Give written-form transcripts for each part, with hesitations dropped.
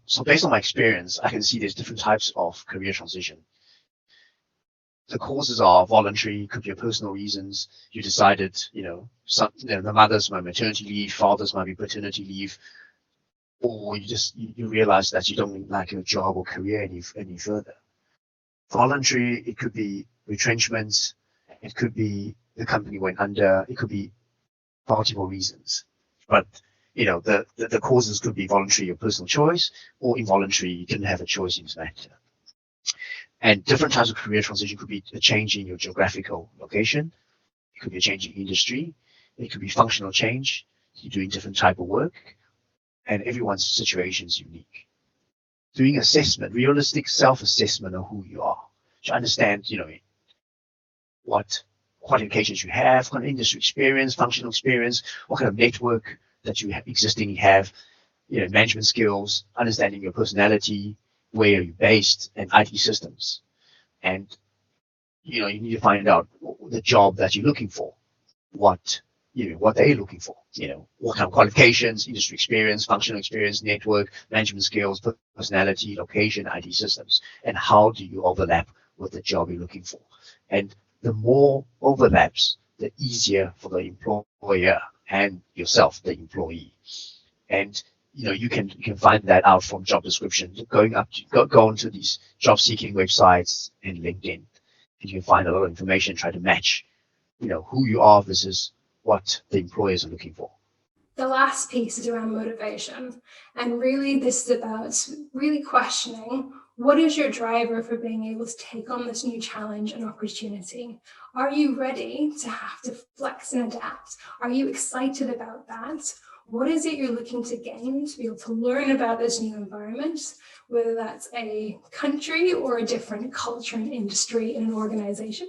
So based on my experience, I can see there's different types of career transition. The causes are voluntary, could be personal reasons. You decided, the mothers might be maternity leave, fathers might be paternity leave, or you realize that you don't like your job or career any further. Voluntary, it could be retrenchments, it could be the company went under, it could be multiple reasons. But the causes could be voluntary, your personal choice, or involuntary, you didn't have a choice in this matter. And different types of career transition could be a change in your geographical location. It could be a change in industry. It could be functional change. You're doing different type of work. And everyone's situation is unique. Doing assessment, realistic self-assessment of who you are. To understand, what qualifications you have, what kind of industry experience, functional experience, what kind of network that you have, management skills, understanding your personality, where are you based, and IT systems. And, you need to find out the job that you're looking for, what they're looking for, what kind of qualifications, industry experience, functional experience, network, management skills, personality, location, IT systems, and how do you overlap with the job you're looking for. And the more overlaps, the easier for the employer and yourself, the employee. And you can find that out from job description, go onto these job seeking websites and LinkedIn. You can find a lot of information, try to match, who you are versus what the employers are looking for. The last piece is around motivation. And really, this is about really questioning, what is your driver for being able to take on this new challenge and opportunity? Are you ready to have to flex and adapt? Are you excited about that? What is it you're looking to gain to be able to learn about this new environment, whether that's a country or a different culture and industry in an organization?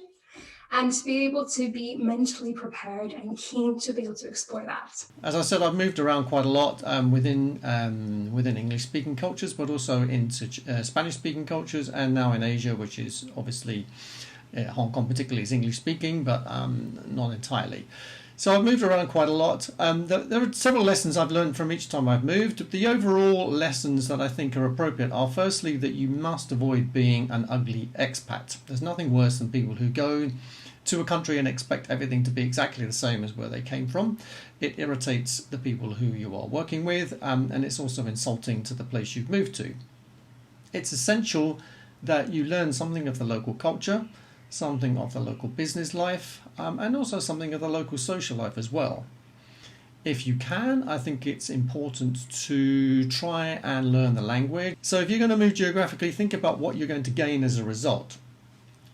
And to be able to be mentally prepared and keen to be able to explore that. As I said, I've moved around quite a lot within English-speaking cultures, but also into Spanish-speaking cultures, and now in Asia, which is obviously Hong Kong particularly is English-speaking, but not entirely. So I've moved around quite a lot. There are several lessons I've learned from each time I've moved. The overall lessons that I think are appropriate are firstly that you must avoid being an ugly expat. There's nothing worse than people who go to a country and expect everything to be exactly the same as where they came from. It irritates the people who you are working with, and it's also insulting to the place you've moved to. It's essential that you learn something of the local culture, something of the local business life, and also something of the local social life as well. If you can, I think it's important to try and learn the language. So if you're going to move geographically, think about what you're going to gain as a result.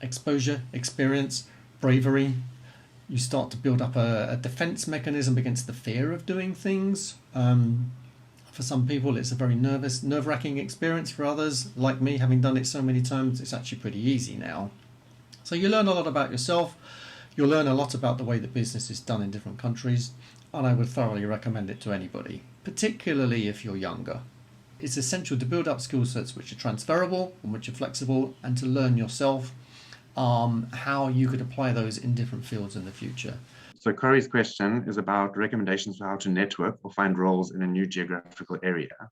Exposure, experience, bravery. You start to build up a defense mechanism against the fear of doing things. For some people, it's a very nerve-wracking experience. For others, like me, having done it so many times, it's actually pretty easy now. So you learn a lot about yourself. You'll learn a lot about the way that business is done in different countries, and I would thoroughly recommend it to anybody, particularly if you're younger. It's essential to build up skill sets which are transferable and which are flexible, and to learn yourself how you could apply those in different fields in the future. So Corey's question is about recommendations for how to network or find roles in a new geographical area,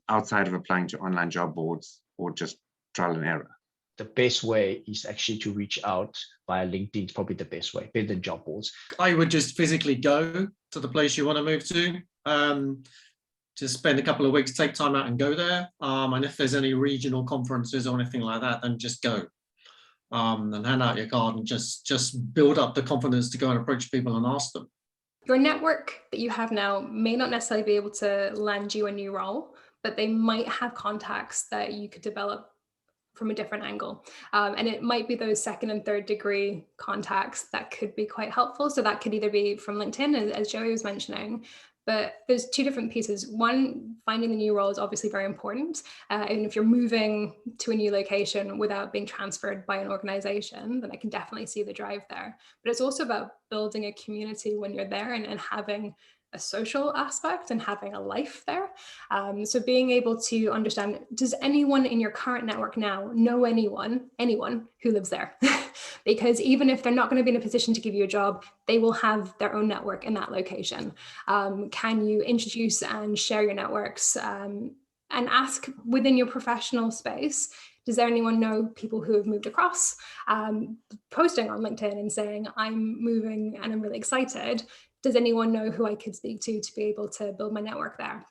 outside of applying to online job boards or just trial and error. The best way is actually to reach out via LinkedIn. Probably the best way, better than job boards. I would just physically go to the place you want to move to. Just spend a couple of weeks, take time out and go there. And if there's any regional conferences or anything like that, then just go. And hand out your card and just build up the confidence to go and approach people and ask them. Your network that you have now may not necessarily be able to land you a new role, but they might have contacts that you could develop from a different angle. And it might be those second and third degree contacts that could be quite helpful. So that could either be from LinkedIn, as Joey was mentioning, but there's two different pieces. One, finding the new role is obviously very important. And if you're moving to a new location without being transferred by an organization, then I can definitely see the drive there. But it's also about building a community when you're there and having a social aspect and having a life there. So being able to understand, does anyone in your current network now know anyone who lives there? Because even if they're not going to be in a position to give you a job, they will have their own network in that location. Can you introduce and share your networks and ask within your professional space, does anyone know people who have moved across? Posting on LinkedIn and saying, I'm moving and I'm really excited. Does anyone know who I could speak to be able to build my network there?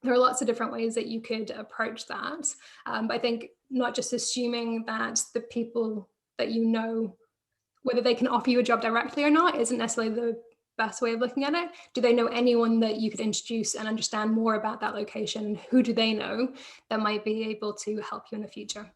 There are lots of different ways that you could approach that. But I think not just assuming that the people that you know, whether they can offer you a job directly or not, isn't necessarily the best way of looking at it. Do they know anyone that you could introduce and understand more about that location? Who do they know that might be able to help you in the future?